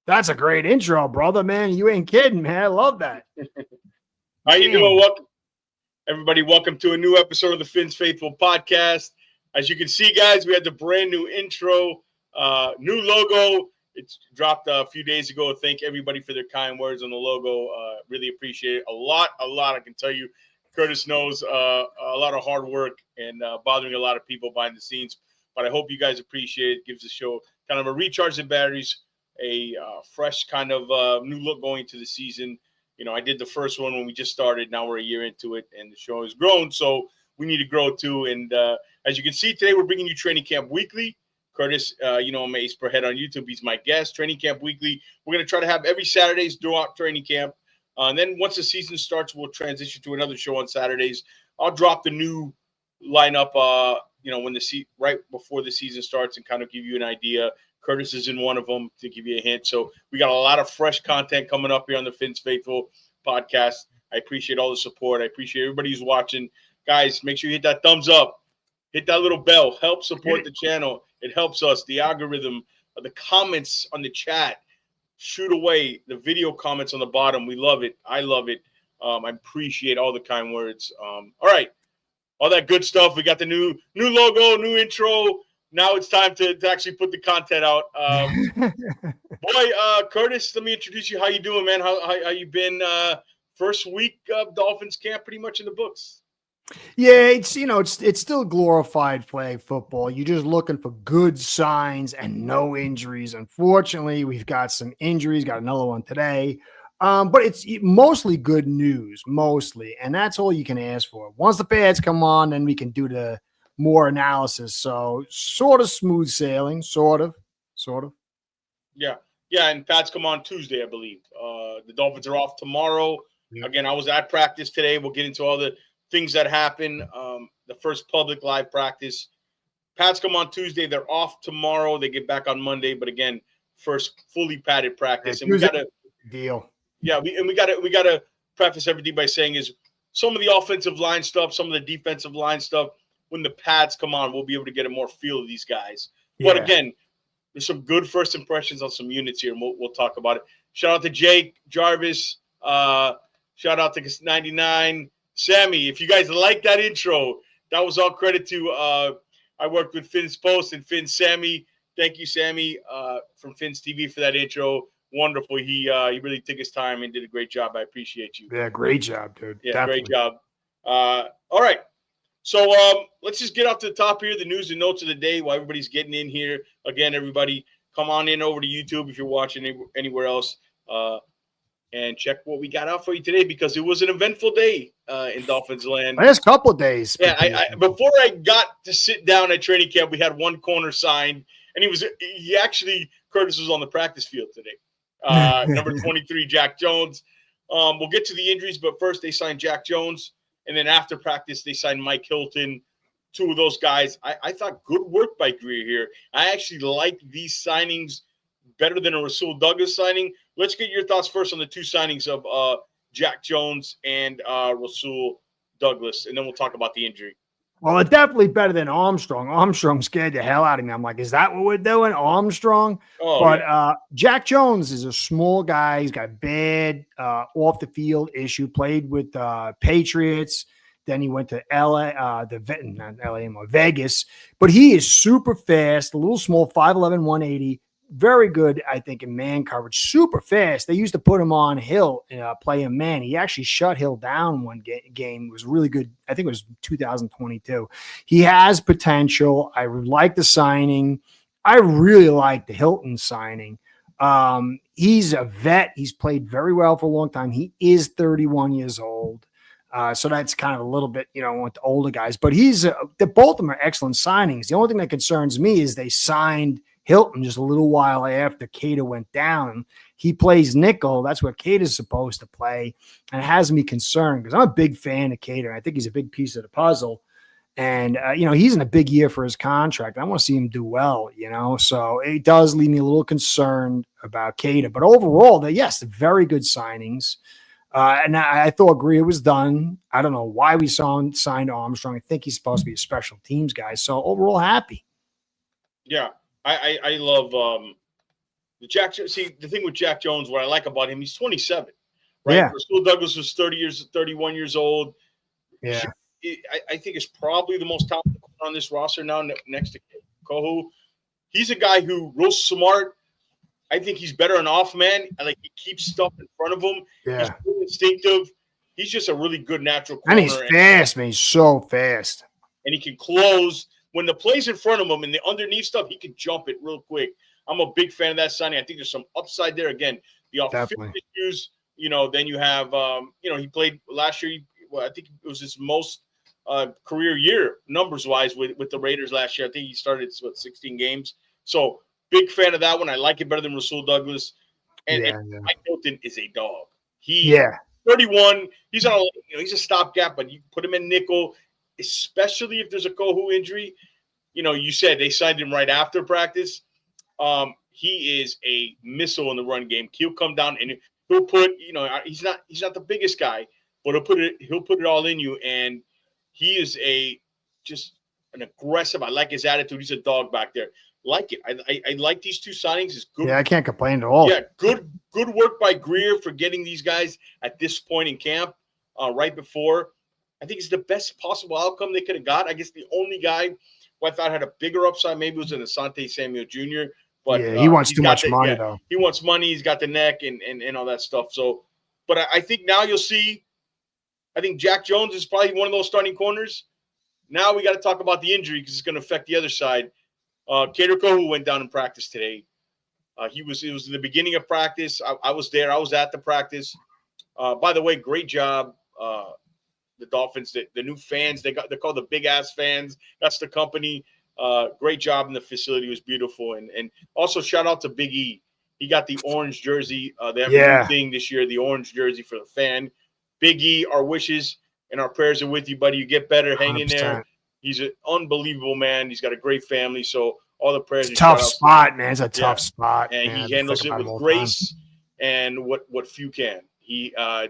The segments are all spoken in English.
That's a great intro, brother, man. You ain't kidding, man. I love that. How you doing? Welcome, everybody. Welcome to a new episode of the Fins Faithful podcast. As you can see, guys, we had the brand new intro, new logo. It's dropped a few days ago. Thank everybody for their kind words on the logo. Really appreciate it. A lot. I can tell you, Curtis knows a lot of hard work and bothering a lot of people behind the scenes. But I hope you guys appreciate it. Gives the show kind of a recharge of batteries. A fresh kind of new look going into the season. You know, I did the first one when we just started. Now we're a year into it, and the show has grown, so we need to grow too. And as you can see today, we're bringing you Training Camp Weekly. Curtis, I'm Ace per Head on YouTube. He's my guest. Training Camp Weekly. We're going to try to have every Saturdays throughout training camp. And then once the season starts, we'll transition to another show on Saturdays. I'll drop the new lineup, when right before the season starts, and kind of give you an idea. Curtis is in one of them to give you a hint. So we got a lot of fresh content coming up here on the Fins Faithful podcast. I appreciate all the support. I appreciate everybody who's watching. Guys, make sure you hit that thumbs up. Hit that little bell. Help support the channel. It helps us. The algorithm, the comments on the chat. Shoot away the video comments on the bottom. We love it. I love it. I appreciate all the kind words. All right. All that good stuff. We got the new logo, new intro. Now it's time to actually put the content out. Curtis, let me introduce you. How you doing, man? How you been? First week of Dolphins camp pretty much in the books. Yeah, it's still glorified flag football. You're just looking for good signs and no injuries. Unfortunately, we've got some injuries, got another one today. But it's mostly good news, and that's all you can ask for. Once the pads come on, then we can do the more analysis. So sort of smooth sailing, sort of. Yeah. And pads come on Tuesday, I believe. The Dolphins are off tomorrow. Yeah. Again, I was at practice today. We'll get into all the things that happen. The first public live practice. Pads come on Tuesday. They're off tomorrow. They get back on Monday. But again, first fully padded practice. And we got to deal. Yeah, we got to preface everything by saying is some of the offensive line stuff, some of the defensive line stuff. When the pads come on, we'll be able to get a more feel of these guys. Yeah. But again, there's some good first impressions on some units here, and we'll talk about it. Shout out to Jake Jarvis. Shout out to 99 Sammy. If you guys like that intro, that was all credit to I worked with Finn's Post and Finn's Sammy. Thank you, Sammy, from Finn's TV for that intro. Wonderful. He really took his time and did a great job. I appreciate you. Yeah, great job, dude. Yeah, definitely. Great job. All right. So let's just get off to the top here, the news and notes of the day while everybody's getting in here. Again, everybody, come on in over to YouTube if you're watching anywhere else and check what we got out for you today because it was an eventful day in Dolphins land. Last couple of days. Yeah, before I got to sit down at training camp, we had one corner signed, and Curtis was on the practice field today. Number 23, Jack Jones. We'll get to the injuries, but first they signed Jack Jones. And then after practice, they signed Mike Hilton, two of those guys. I thought good work by Greer here. I actually like these signings better than a Rasul Douglas signing. Let's get your thoughts first on the two signings of Jack Jones and Rasul Douglas, and then we'll talk about the injury. Well, it's definitely better than Armstrong. Armstrong scared the hell out of me. I'm like, is that what we're doing? Armstrong? Jack Jones is a small guy. He's got bad off-the-field issue, played with Patriots. Then he went to Vegas. But he is super fast, a little small, 5'11", 180. Very good, I think, in man coverage. Super fast. They used to put him on Hill and play him man. He actually shut Hill down one game. It was really good. I think it was 2022. He has potential. I like the signing. I really like the Hilton signing. He's a vet. He's played very well for a long time. He is 31 years old. So that's kind of a little bit, with the older guys. But both of them are excellent signings. The only thing that concerns me is they signed Hilton just a little while after Cater went down. He plays nickel. That's what Cater's supposed to play. And it has me concerned because I'm a big fan of Cater. I think he's a big piece of the puzzle. And, he's in a big year for his contract. I want to see him do well, so it does leave me a little concerned about Cada. But overall, yes, very good signings. And I thought Greer was done. I don't know why we saw him signed Armstrong. I think he's supposed to be a special teams guy. So overall, happy. Yeah, I love the Jack. See, the thing with Jack Jones, what I like about him, he's 27, right? Yeah. Rasul Douglas was 31 years old. Yeah. I think is probably the most talented on this roster now, next to Kohu. He's a guy who real smart. I think he's better an off man. Like he keeps stuff in front of him. Yeah. He's really instinctive. He's just a really good natural corner. And he's fast, man. He's so fast. And he can close. When the play's in front of him and the underneath stuff, he can jump it real quick. I'm a big fan of that signing. I think there's some upside there. Again, the offensive issues, then you have, he played last year. I think it was his most career year numbers-wise with the Raiders last year. I think he started, 16 games. So big fan of that one. I like it better than Rasul Douglas. And Mike Hilton is a dog. 31. He's on he's a stopgap, but you put him in nickel, especially if there's a Kohu injury. You said they signed him right after practice. He is a missile in the run game. He'll come down and he'll put, he's not the biggest guy, but he'll put it all in you. And he is just an aggressive. I like his attitude. He's a dog back there. Like it. I like these two signings. It's good. Yeah, I can't complain at all. Yeah, good work by Greer for getting these guys at this point in camp, right before. I think it's the best possible outcome they could have got. I guess the only guy who I thought had a bigger upside maybe was an Asante Samuel Jr. But he wants too much money, though. He wants money. He's got the neck and all that stuff. So, but I think now you'll see. I think Jack Jones is probably one of those starting corners. Now we got to talk about the injury because it's going to affect the other side. Kader Kohu went down in practice today. It was in the beginning of practice. I was there. I was at the practice. By the way, great job. The Dolphins, the new fans, they're called the Big Ass Fans. That's the company. Great job in the facility. It was beautiful. And also shout out to Big E. He got the orange jersey. They have a new thing this year, the orange jersey for the fan. Big E, our wishes and our prayers are with you, buddy. You get better. Hang in there. He's an unbelievable man. He's got a great family. So all the prayers. It's a tough spot, man. It's a tough spot. And he handles it with grace and what few can.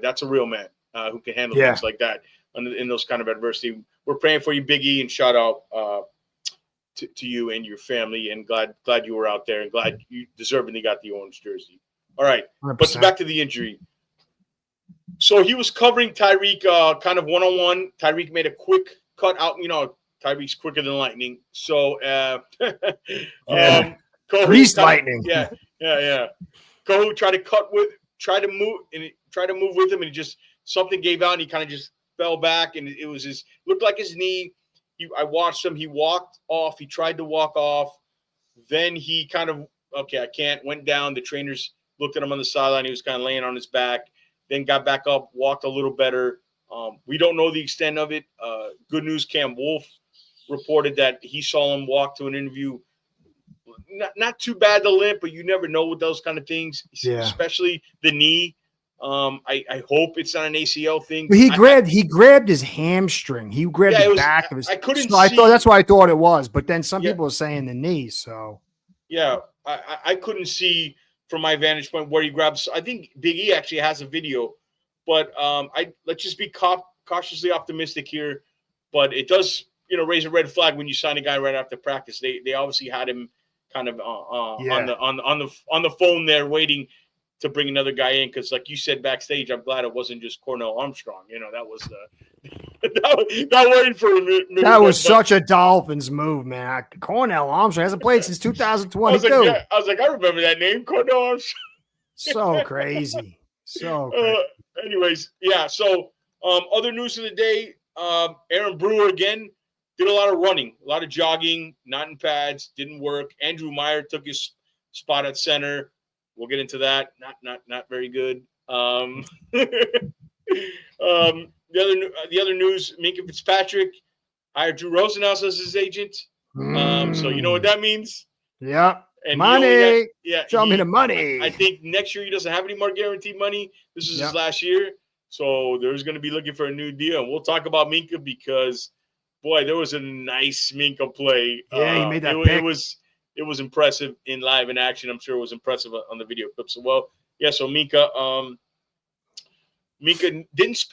That's a real man who can handle things like that in those kind of adversity. We're praying for you, Big E, and shout out to you and your family. And glad you were out there and glad you deservingly got the orange jersey. All right, 100%. But back to the injury. So he was covering Tyreek kind of one-on-one. Tyreek made a quick cut out. Tyreek's quicker than lightning. So Greased lightning. Yeah. Kohu tried to move with him, and something gave out, and he kind of just fell back, and it was looked like his knee. I watched him. He walked off. He tried to walk off. Then he kind of, I can't, went down. The trainers looked at him on the sideline. He was kind of laying on his back. Then got back up, walked a little better. We don't know the extent of it. Good news, Cam Wolf reported that he saw him walk to an interview. Not too bad the limp, but you never know with those kind of things, especially the knee. I hope it's not an ACL thing. But he grabbed his hamstring. He grabbed the back of his. I couldn't. So I thought that's what I thought it was. But then some people were saying the knee. So I couldn't see from my vantage point where he grabs. I think Big E actually has a video, but let's just be cautiously optimistic here. But it does, raise a red flag when you sign a guy right after practice. They obviously had him kind of on the phone there waiting to bring another guy in, because like you said backstage, I'm glad it wasn't just Cornell Armstrong. That was not waiting for a minute. That was such a Dolphins move, man. Cornell Armstrong hasn't played since 2022. I was like, I remember that name, Cornell Armstrong. So crazy. So crazy. Anyways, so other news of the day, Aaron Brewer again did a lot of running, a lot of jogging, not in pads, didn't work. Andrew Meyer took his spot at center. We'll get into that. Not very good. The other news: Minkah Fitzpatrick hired Drew Rosenhaus as his agent. So you know what that means. Yeah. And money. Show me the money. I think next year he doesn't have any more guaranteed money. This is his last year, so there's going to be looking for a new deal. And we'll talk about Minkah because boy, there was a nice Minka play. Yeah, he made that pick. It was impressive in live in action. I'm sure it was impressive on the video clips as well. Yeah, so Minka didn't,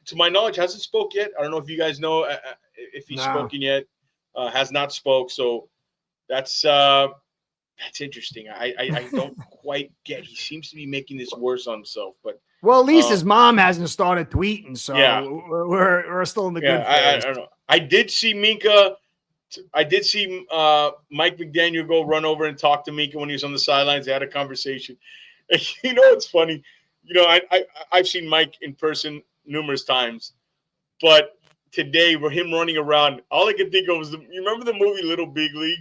to my knowledge, hasn't spoke yet. I don't know if you guys know if he's spoken yet. Has not spoke. So that's interesting. I don't quite get. He seems to be making this worse on himself, but well, at least his mom hasn't started tweeting, so yeah, we're still in the good phase. I don't know. I did see Minka. I did see Mike McDaniel go run over and talk to Minka when he was on the sidelines. They had a conversation. You know, it's funny. You know, I've seen Mike in person numerous times, but today, with him running around, all I could think of was you remember the movie Little Big League?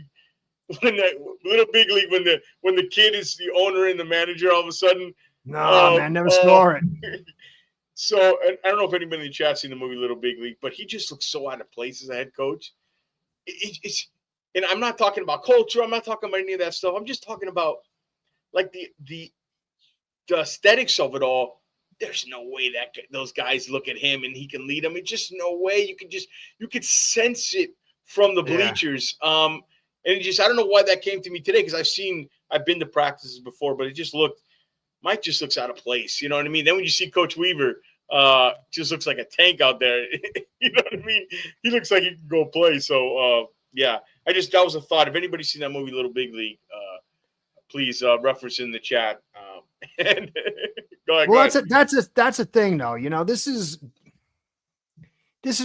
When the kid is the owner and the manager, all of a sudden. No, man, never saw it. So I don't know if anybody in the chat's seen the movie Little Big League, but he just looks so out of place as a head coach. And I'm not talking about culture. I'm not talking about any of that stuff. I'm just talking about like the aesthetics of it all. There's no way that those guys look at him and he can lead them. It's just no way. You could sense it from the bleachers. Yeah. And I don't know why that came to me today, because I've been to practices before, but Mike just looks out of place. You know what I mean? Then when you see Coach Weaver, just looks like a tank out there. You know what I mean? He looks like he can go play. So, yeah, that was a thought. If anybody's seen that movie, Little Big League, please reference in the chat. And go ahead. Well, that's a thing, though. You know, this is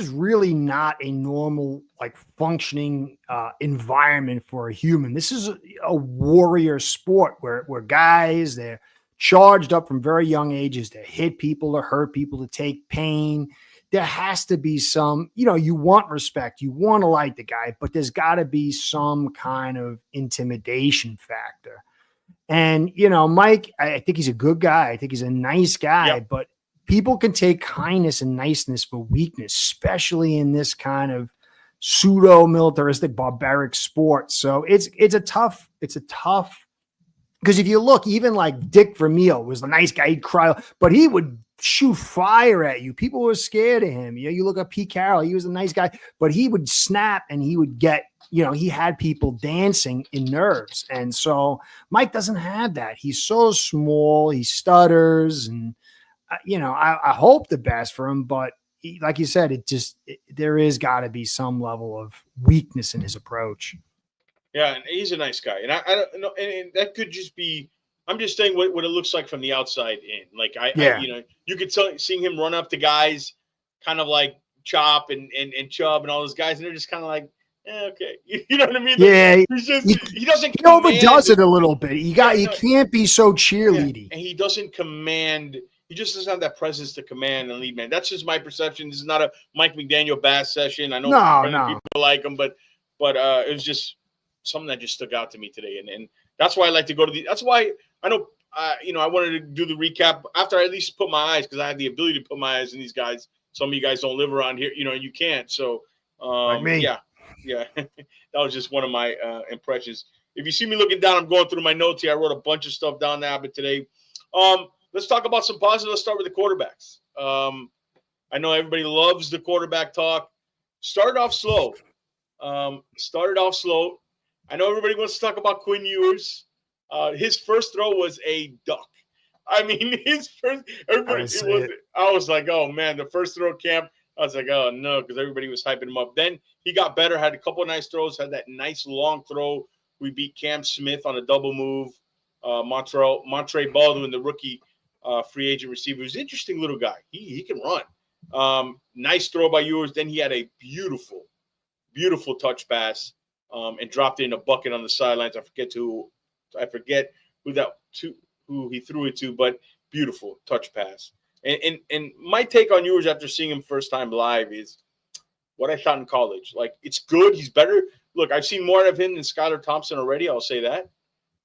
really not a normal, like, functioning environment for a human. This is a warrior sport where guys, they're charged up from very young ages to hit people, to hurt people, to take pain. There has to be some, you know, you want respect, you want to like the guy, but there's got to be some kind of intimidation factor. And, you know, Mike, I think he's a good guy. I think he's a nice guy, but people can take kindness and niceness for weakness, especially in this kind of pseudo militaristic barbaric sport. So it's a tough, because if you look, even like Dick Vermeil was the nice guy, he'd cry, but he would shoot fire at you. People were scared of him. You know, you look at Pete Carroll, he was a nice guy, but he would snap and he would get, you know, he had people dancing in nerves. And so Mike doesn't have that. He's so small, he stutters, and you know, I hope the best for him, but like you said, there is got to be some level of weakness in his approach. Yeah, and he's a nice guy, and I don't know, and that could just be. I'm just saying what it looks like from the outside in. Like I you know, you could seeing him run up to guys, kind of like Chop and Chubb and all those guys, and they're just kind of like, okay, you know what I mean? Yeah, he doesn't. He overdoes it a little bit. You can't be so cheerleading, and he doesn't command. He just doesn't have that presence to command and lead man. That's just my perception. This is not a Mike McDaniel Bass session. I know people like him, but it was just something that just stuck out to me today, and that's why I like to go to that's why I know you know, I wanted to do the recap after I at least put my eyes, because I had the ability to put my eyes in these guys. Some of you guys don't live around here, you know, and you can't. So like me. yeah, that was just one of my impressions. If you see me looking down, I'm going through my notes here. I wrote a bunch of stuff down there today. Let's talk about some positives. Let's start with the quarterbacks. I know everybody loves the quarterback talk. Started off slow. I know everybody wants to talk about Quinn Ewers. His first throw was a duck. I mean, I was like, oh man, the first throw camp. I was like, oh no, because everybody was hyping him up. Then he got better, had a couple of nice throws, had that nice long throw. We beat Cam Smith on a double move. Montre Baldwin, the rookie free agent receiver, who's an interesting little guy. He can run. Nice throw by Ewers. Then he had a beautiful touch pass and dropped it in a bucket on the sidelines. I forget who he threw it to, but beautiful touch pass. And my take on Ewers after seeing him first time live is what I thought in college. Like, it's good. He's better. Look, I've seen more of him than Skylar Thompson already. I'll say that.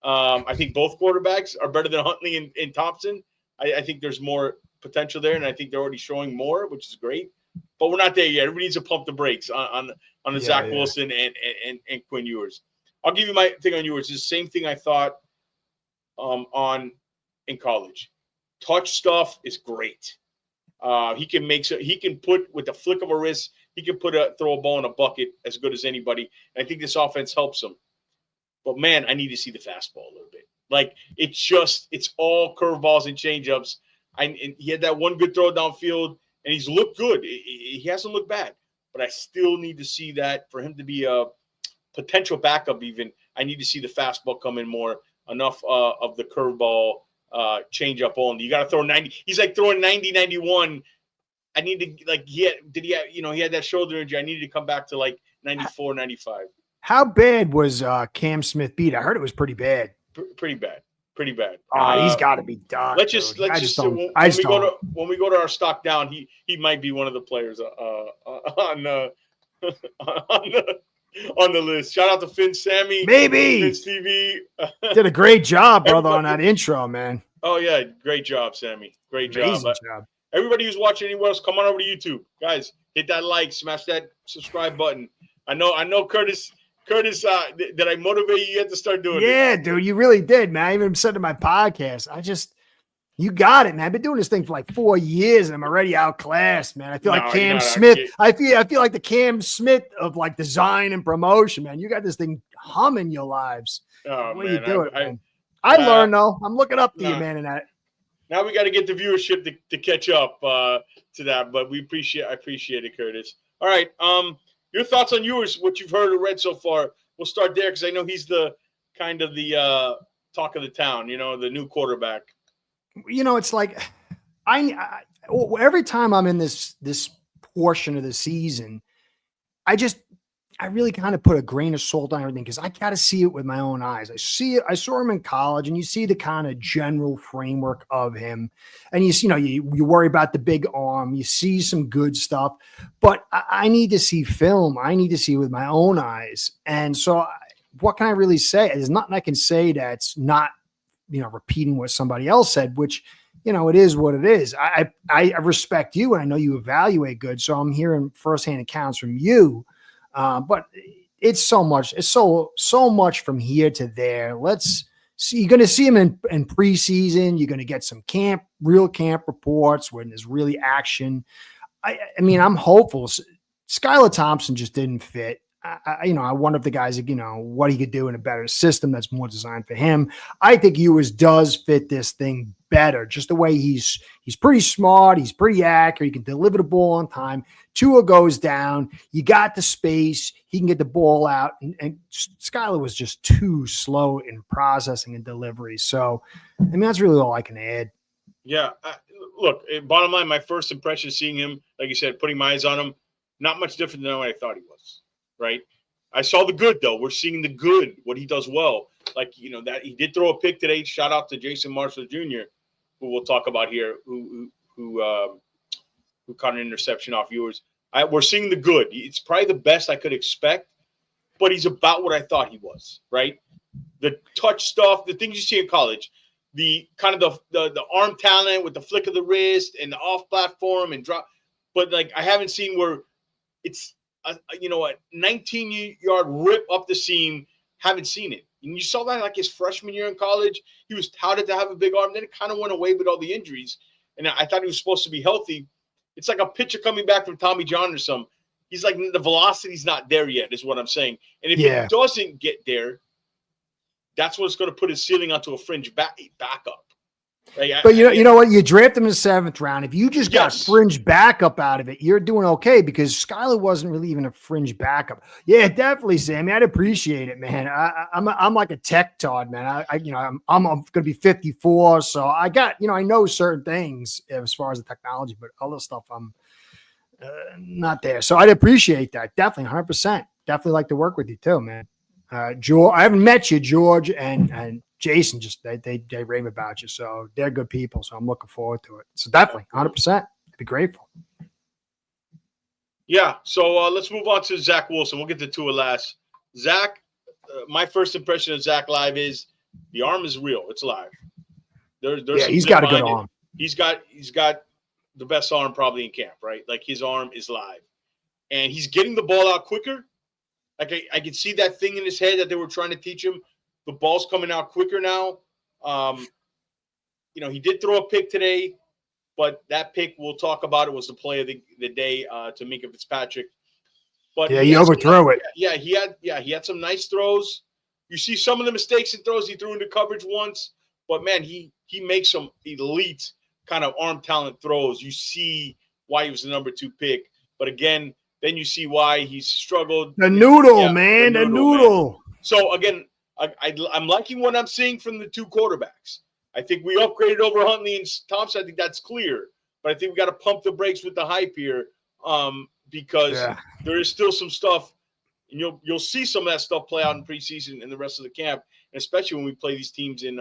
I think both quarterbacks are better than Huntley and Thompson. I think there's more potential there, and I think they're already showing more, which is great. But we're not there yet. Everybody needs to pump the brakes on the Zach Wilson and Quinn Ewers. I'll give you my thing on Ewers. It's the same thing I thought in college. Touch stuff is great. He can put with the flick of a wrist. He can throw a ball in a bucket as good as anybody. And I think this offense helps him. But, man, I need to see the fastball a little bit. Like, it's all curveballs and changeups. And he had that one good throw downfield, and he's looked good. He hasn't looked bad. But I still need to see that. For him to be a potential backup even, I need to see the fastball come in more. Enough of the curveball changeup only. You got to throw 90. He's like throwing 90, 91. I need to, like, he had that shoulder injury. I needed to come back to, like, 94, 95. How bad was Cam Smith beat? I heard it was pretty bad. Pretty bad. Pretty bad. He's got to be done. Let's just when we go to our stock down, he might be one of the players on the list. Shout out to Finn Sammy. Maybe. Finn TV. Did a great job, brother, on that intro, man. Oh, yeah. Great job, Sammy. Great job. Job. Everybody who's watching anywhere else, come on over to YouTube. Guys, hit that like, smash that subscribe button. I know, Curtis, did I motivate you yet to start doing it? Yeah, dude, you really did, man. I even said to my podcast, you got it, man. I've been doing this thing for like 4 years and I'm already outclassed, man. I feel like Cam Smith. I feel like the Cam Smith of like design and promotion, man. You got this thing humming your lives. Oh, the way man, you do it, man. I learned though. I'm looking up to you, man, in that. Now we got to get the viewership to catch up to that, but I appreciate it, Curtis. All right. Your thoughts on what you've heard or read so far. We'll start there because I know he's the kind of the talk of the town, the new quarterback. It's like I every time I'm in this portion of the season, I really kind of put a grain of salt on everything because I got to see it with my own eyes. I see it. I saw him in college, and you see the kind of general framework of him, and you worry about the big arm. You see some good stuff, but I need to see film. I need to see it with my own eyes. And so, what can I really say? There's nothing I can say that's not, repeating what somebody else said, which, it is what it is. I respect you, and I know you evaluate good, so I'm hearing firsthand accounts from you. But it's so much. It's so much from here to there. Let's see. You're going to see him in preseason. You're going to get some real camp reports when there's really action. I mean, I'm hopeful. Skylar Thompson just didn't fit. I wonder if the guys, what he could do in a better system that's more designed for him. I think Ewers does fit this thing better. Just the way he's pretty smart. He's pretty accurate. He can deliver the ball on time. Tua goes down. You got the space. He can get the ball out. And Skylar was just too slow in processing and delivery. So, I mean, that's really all I can add. Yeah. Look, bottom line, my first impression seeing him, like you said, putting my eyes on him, not much different than what I thought he was. Right. I saw the good, though. We're seeing the good, what he does well. Like, that he did throw a pick today. Shout out to Jason Marshall Jr., who we'll talk about here, who caught an interception off yours. We're seeing the good. It's probably the best I could expect, but he's about what I thought he was, right? The touch stuff, the things you see in college, the kind of the arm talent with the flick of the wrist and the off platform and drop. But, like, I haven't seen where it's, a 19-yard rip up the seam. Haven't seen it. And you saw that like his freshman year in college. He was touted to have a big arm. Then it kind of went away with all the injuries. And I thought he was supposed to be healthy. It's like a pitcher coming back from Tommy John or something. He's like, the velocity's not there yet, is what I'm saying. And if it doesn't get there, that's what's going to put his ceiling onto a fringe backup. Right? But you know what? You draft him in the 7th round. If you just got fringe backup out of it, you're doing okay because Skylar wasn't really even a fringe backup. Yeah, definitely, Sammy. I'd appreciate it, man. I'm like a tech tard, man. I'm going to be 54, so I got I know certain things as far as the technology, but other stuff I'm not there. So I'd appreciate that. Definitely, 100%. Definitely like to work with you too, man. George, I haven't met you, George, and Jason. Just they rave about you, so they're good people. So I'm looking forward to it. So definitely, 100%. I'd be grateful. Yeah. So let's move on to Zach Wilson. We'll get to Tua last. Zach, my first impression of Zach live is the arm is real. It's live. He's got a good arm. He's got the best arm probably in camp, right? Like his arm is live, and he's getting the ball out quicker. Like I could see that thing in his head that they were trying to teach him. The ball's coming out quicker now. He did throw a pick today, but that pick we'll talk about. It was the play of the day to Minkah Fitzpatrick. But he overthrew it. He had some nice throws. You see some of the mistakes in throws he threw into coverage once, but man, he makes some elite kind of arm talent throws. You see why he was the number 2 pick. But again, then you see why he's struggled. The noodle, man. The noodle. Man. So again, I'm liking what I'm seeing from the 2 quarterbacks. I think we upgraded over Huntley and Thompson. I think that's clear. But I think we got to pump the brakes with the hype here because there is still some stuff. And you'll see some of that stuff play out in preseason and the rest of the camp, and especially when we play these teams in.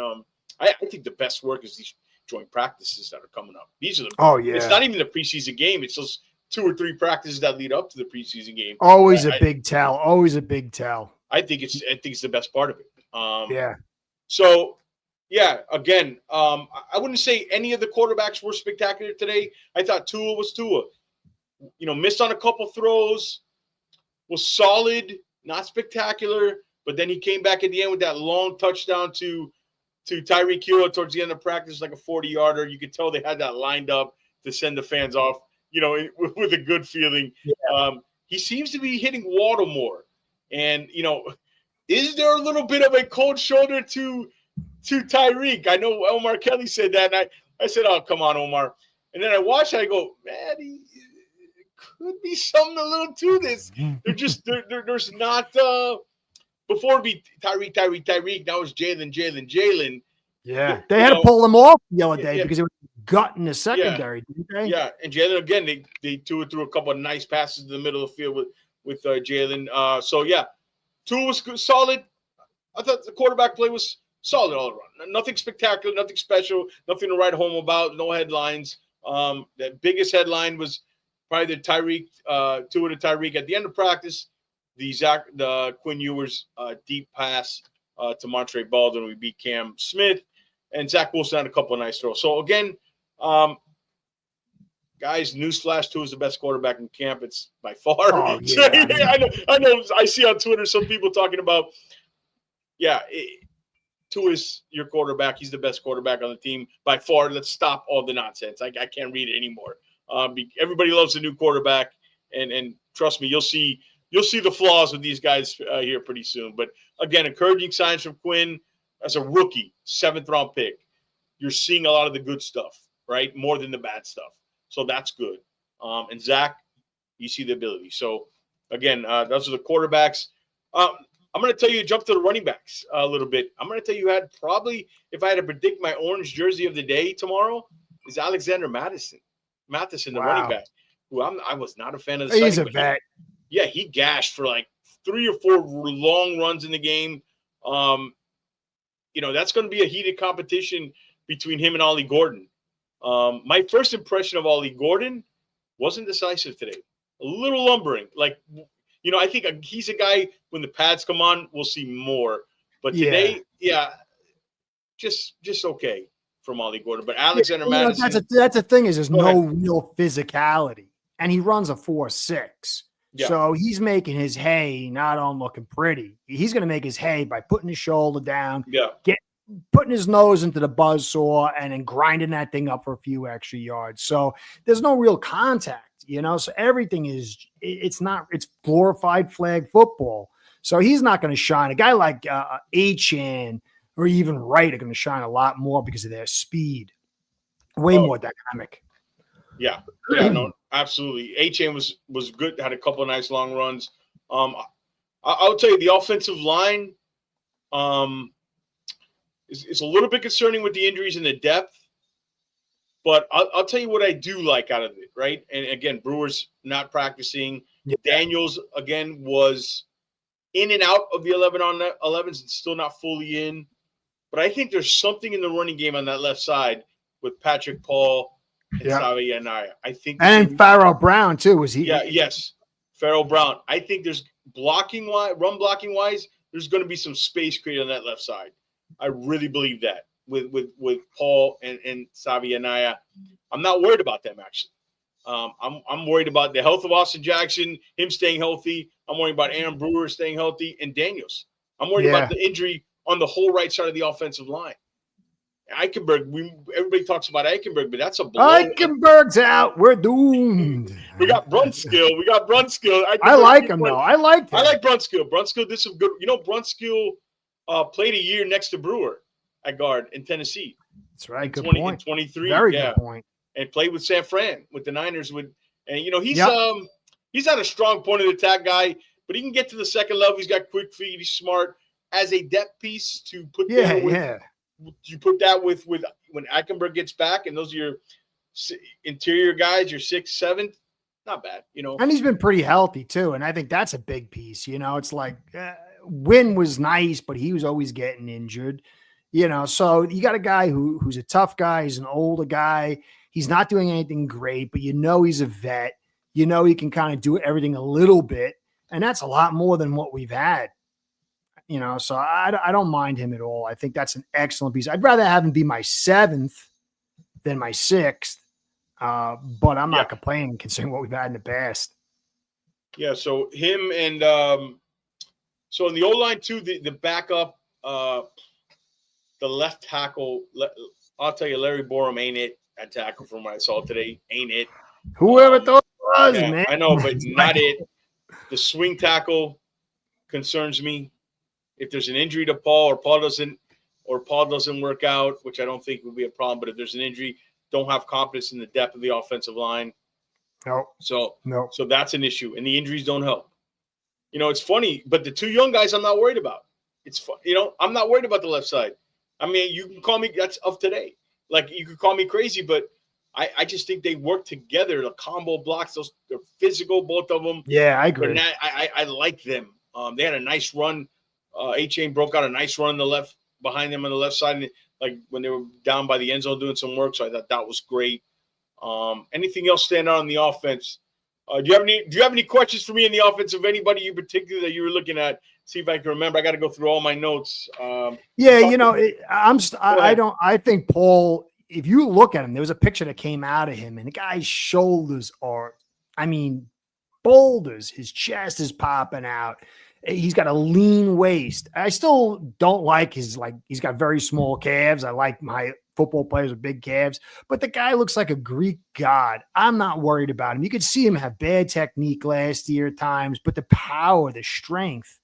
I think the best work is these joint practices that are coming up. These are the. It's not even the preseason game. It's those 2 or 3 practices that lead up to the preseason game. Always a big tell. Always a big tell. I think it's the best part of it. So again, I wouldn't say any of the quarterbacks were spectacular today. I thought Tua was Tua. Missed on a couple throws. Was solid, not spectacular, but then he came back at the end with that long touchdown to Tyreek Hill towards the end of practice, like a 40-yarder. You could tell they had that lined up to send the fans off, with a good feeling. Yeah. He seems to be hitting Waddle more. And, is there a little bit of a cold shoulder to Tyreek? I know Omar Kelly said that, and I said, oh, come on, Omar. And then I watched it, I go, man, could be something a little to this. There's not before it'd be Tyreek. Now it's Jalen. Yeah, they had to pull them off the other day because it was gut in the secondary, didn't they? Yeah, and Jalen again, they threw a couple of nice passes in the middle of the field with Jalen. Tua was good, solid. I thought the quarterback play was solid all around. Nothing spectacular, nothing special, nothing to write home about. No headlines. The biggest headline was probably the Tyreek, Tua to Tyreek at the end of practice, the Quinn Ewers deep pass to Montre Baldwin. We beat Cam Smith, and Zach Wilson had a couple of nice throws. So again, guys, newsflash: Tua is the best quarterback in camp. It's by far. Oh, yeah. I know. I see on Twitter some people talking about, Tua is your quarterback. He's the best quarterback on the team by far. Let's stop all the nonsense. I can't read it anymore. Everybody loves a new quarterback, and trust me, you'll see the flaws with these guys here pretty soon. But again, encouraging signs from Quinn as a rookie, 7th round pick. You're seeing a lot of the good stuff, right? More than the bad stuff. So that's good. And Zach, you see the ability. So again, those are the quarterbacks. I'm going to tell you, jump to the running backs a little bit. I'm going to tell you, had probably, if I had to predict my orange jersey of the day tomorrow, is Alexander Mattison, the running back, who I was not a fan of the He's a vet. He gashed for like 3 or 4 long runs in the game. That's going to be a heated competition between him and Ollie Gordon. My first impression of Ollie Gordon wasn't decisive today. A little lumbering. I think he's a guy, when the pads come on, we'll see more. But today, just okay from Ollie Gordon. But Alexander Mattison. That's the thing is there's no real physicality. And he runs a 4.6. Yeah. So he's making his hay not on looking pretty. He's going to make his hay by putting his shoulder down, putting his nose into the buzzsaw, and then grinding that thing up for a few extra yards. So there's no real contact, so everything it's glorified flag football. So he's not going to shine. A guy like Achane or even Wright are going to shine a lot more because of their speed. Way more dynamic. Yeah, no, absolutely. Achane was good, had a couple of nice long runs. I'll tell you, the offensive line is a little bit concerning with the injuries and the depth. But I'll tell you what I do like out of it, right? And again, Brewer's not practicing. Yeah. Daniels, again, was in and out of the 11 on 11s and still not fully in. But I think there's something in the running game on that left side with Patrick Paul and Xavier Anaya. I think, and Pharaoh Brown too. Was he? Yeah, yes, Pharaoh Brown. I think there's run blocking wise, there's going to be some space created on that left side. I really believe that with Paul and Xavier Anaya. I'm not worried about them actually. I'm worried about the health of Austin Jackson, him staying healthy. I'm worried about Aaron Brewer staying healthy, and Daniels. I'm worried about the injury on the whole right side of the offensive line. Eichenberg, everybody talks about Eichenberg, but that's a blow. Eichenberg's out. We're doomed. We got Brunskill. I like him, though. I like Brunskill. Brunskill did some good. Brunskill played a year next to Brewer at guard in Tennessee. That's right. Good point. 23. Very good point. And played with San Fran, with the Niners. He's not a strong point of attack guy, but he can get to the second level. He's got quick feet. He's smart. As a depth piece to put you put that with when Eichenberg gets back, and those are your interior guys, your 6th, 7th, not bad, And he's been pretty healthy too, and I think that's a big piece. It's like Wynn was nice, but he was always getting injured. So you got a guy who's a tough guy. He's an older guy. He's not doing anything great, but he's a vet. He can kind of do everything a little bit, and that's a lot more than what we've had. So I don't mind him at all. I think that's an excellent piece. I'd rather have him be my 7th than my 6th, but I'm not complaining considering what we've had in the past. Yeah, so him and so in the O-line too, the backup, the left tackle, I'll tell you, Larry Borum ain't it at tackle from what I saw today. Ain't it? Whoever thought it was, man. I know, but not it. The swing tackle concerns me. If there's an injury to Paul or Paul doesn't work out, which I don't think would be a problem, but if there's an injury, don't have confidence in the depth of the offensive line. No. So that's an issue, and the injuries don't help. It's funny, but the 2 young guys I'm not worried about. I'm not worried about the left side. I mean, you can call me, that's of today. Like, you could call me crazy, but I just think they work together. The combo blocks, they're physical, both of them. Yeah, I agree. But I like them. They had a nice run. A-Chain broke out a nice run on the left, behind them on the left side, and like when they were down by the end zone doing some work. So I thought that was great. Anything else stand out on the offense? Do you have any questions for me in the offense of anybody in particular that you were looking at? See if I can remember. I got to go through all my notes. I think Paul, if you look at him, there was a picture that came out of him, and the guy's shoulders are, boulders. His chest is popping out. He's got a lean waist. I still don't like he's got very small calves. I like my football players with big calves, but the guy looks like a Greek god. I'm not worried about him. You could see him have bad technique last year at times, but the power, the strength,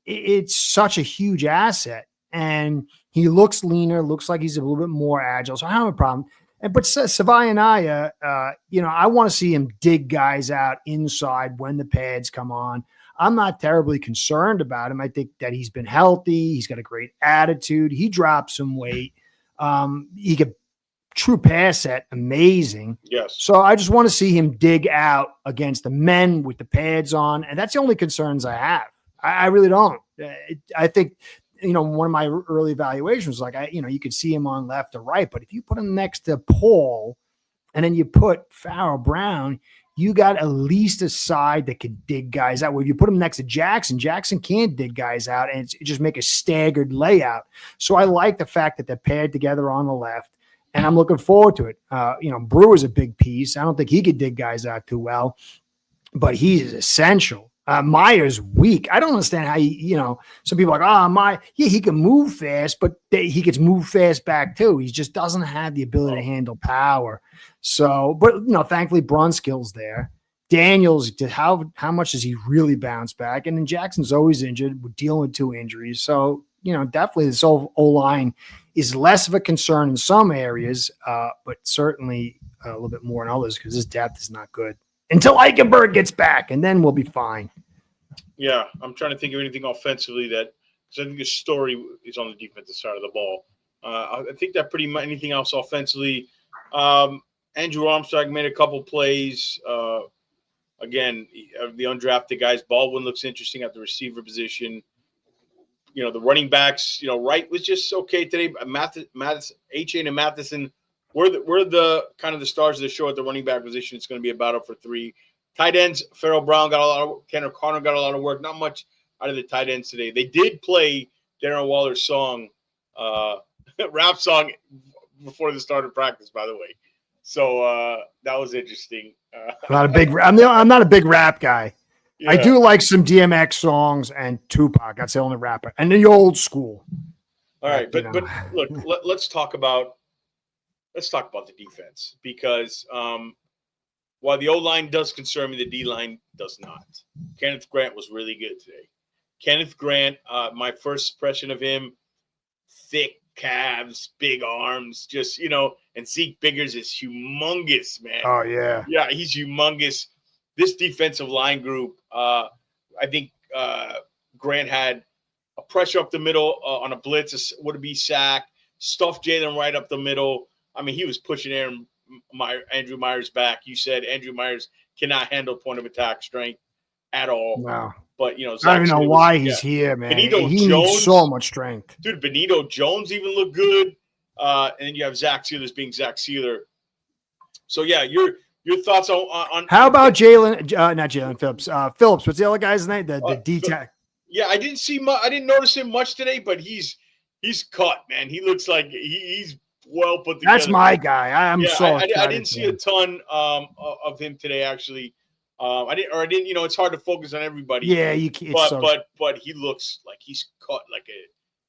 it's such a huge asset. And he looks leaner, looks like he's a little bit more agile. So I don't have a problem. But Savaianaya, I want to see him dig guys out inside when the pads come on. I'm not terribly concerned about him. I think that he's been healthy. He's got a great attitude. He dropped some weight. He could true pass set, amazing. Yes. So I just want to see him dig out against the men with the pads on. And that's the only concerns I have. I really don't. I think, one of my early evaluations was like, you could see him on left or right, but if you put him next to Paul and then you put Farrell Brown, you got at least a side that can dig guys out. Where you put him next to Jackson can't dig guys out, and it just make a staggered layout. So I like the fact that they're paired together on the left, and I'm looking forward to it. Brewer's a big piece. I don't think he could dig guys out too well, but he's essential. Meyer's weak. I don't understand how some people are like, he can move fast, but he gets moved fast back too. He just doesn't have the ability to handle power. So, but thankfully Brunskill's there. Daniels, how much does he really bounce back? And then Jackson's always injured. We're dealing with 2 injuries. So, definitely this O-line is less of a concern in some areas, but certainly a little bit more in others because his depth is not good. Until Eichenberg gets back, and then we'll be fine. Yeah, I'm trying to think of anything offensively because I think the story is on the defensive side of the ball. I think that pretty much anything else offensively. Andrew Armstrong made a couple plays. Again, the undrafted guys. Baldwin looks interesting at the receiver position. The running backs. Wright was just okay today. A-Chain and Matheson. We're the kind of the stars of the show at the running back position. It's going to be a battle for 3. Tight ends, Farrell Brown got a lot of – Tanner Connor got a lot of work. Not much out of the tight ends today. They did play Darren Waller's song, rap song, before the start of practice, by the way. So that was interesting. I'm not a big rap guy. Yeah. I do like some DMX songs and Tupac. That's the only rapper. And the old school. All right, but look, let's talk about the defense because while the O-line does concern me, the D-line does not. Kenneth Grant was really good today. Kenneth Grant, my first impression of him, thick calves, big arms, just, and Zeke Biggers is humongous, man. Oh, yeah. Yeah, he's humongous. This defensive line group, I think Grant had a pressure up the middle on a blitz, would it be sack, stuffed Jalen right up the middle. I mean, he was pushing Andrew Myers back. You said Andrew Myers cannot handle point of attack strength at all. No. But, I don't even know why he's here, man. He needs so much strength. Dude, Benito Jones even looked good. And then you have Zach Sealer being Zach Sealer. So, yeah, your thoughts on how about Jalen, not Jalen Phillips, Phillips, what's the other guy's name? The D-tack. Yeah, I didn't notice him much today, but he's cut, man. He looks like he's well put together. That's my guy. I didn't see a ton of him today, actually. I didn't. It's hard to focus on everybody. Yeah, but he looks like he's cut like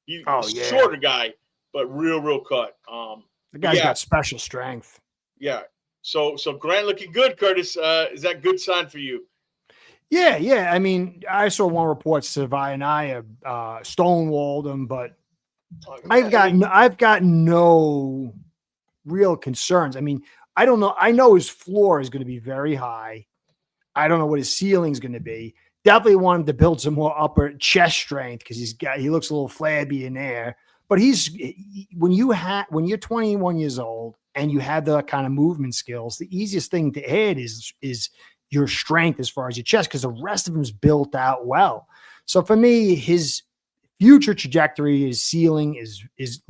a shorter guy, but real cut. The guy's got special strength. Yeah. So Grant looking good, Curtis. Is that a good sign for you? Yeah. I mean, I saw one report Savai and I stonewalled him, but I've got no real concerns. I mean, I don't know. I know his floor is going to be very high. I don't know what his ceiling is going to be. Definitely want him to build some more upper chest strength because he looks a little flabby in there. But when you're 21 years old and you have the kind of movement skills, the easiest thing to add is your strength as far as your chest, because the rest of him is built out well. So for me, his future trajectory, his ceiling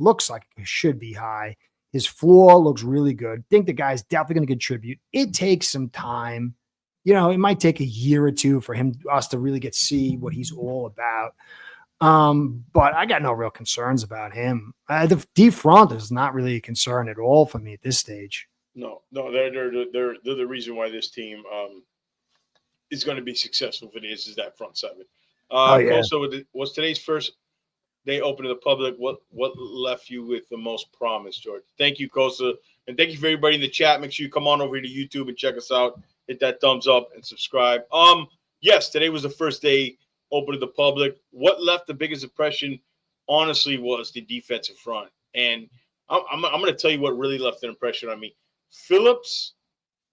looks like it should be high. His floor looks really good. I think the guy's definitely going to contribute. It takes some time. It might take a year or two for us to really see what he's all about. But I got no real concerns about him. The D front is not really a concern at all for me at this stage. No, they're the reason why this team is going to be successful. If it is that front seven. Also, was today's first day open to the public? What left you with the most promise, George? Thank you, Kosa, and thank you for everybody in the chat. Make sure you come on over to YouTube and check us out. Hit that thumbs up and subscribe. Yes, today was the first day open to the public. What left the biggest impression, honestly, was the defensive front. And I'm going to tell you what really left an impression on me. Phillips,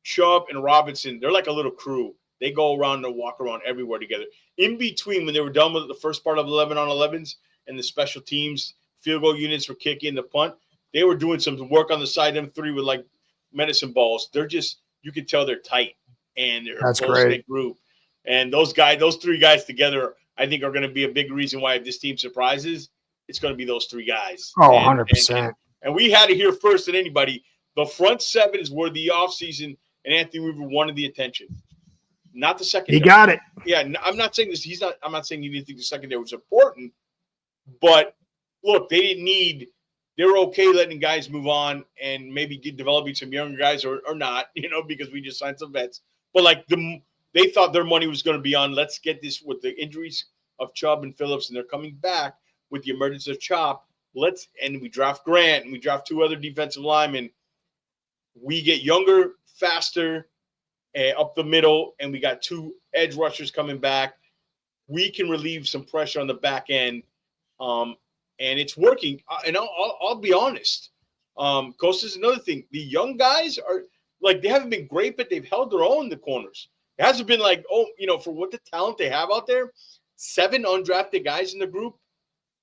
Chubb, and Robinson, they're like a little crew. They go around and walk around everywhere together. In between, when they were done with the first part of 11-on-11s and the special teams, field goal units were kicking the punt, they were doing some work on the side of them three with like medicine balls. They're just, you can tell they're tight. And they're a close-knit group. And those three guys together, I think are going to be a big reason why if this team surprises, it's going to be those three guys. Oh, 100%. And we had to hear first than anybody, the front seven is where the offseason and Anthony Weaver wanted the attention. Not the secondary. He got it. Yeah, I'm not saying this. I'm not saying you didn't think the secondary was important. But, look, they were okay letting guys move on and maybe developing some younger guys or not, because we just signed some vets. But they thought their money was going to be on, let's get this with the injuries of Chubb and Phillips, and they're coming back with the emergence of Chop. And we draft Grant and we draft two other defensive linemen. We get younger, faster, up the middle, and we got two edge rushers coming back. We can relieve some pressure on the back end, and it's working. And I'll be honest. Costa is another thing. The young guys are. They haven't been great, but they've held their own in the corners. It hasn't been for what the talent they have out there, 7 undrafted guys in the group,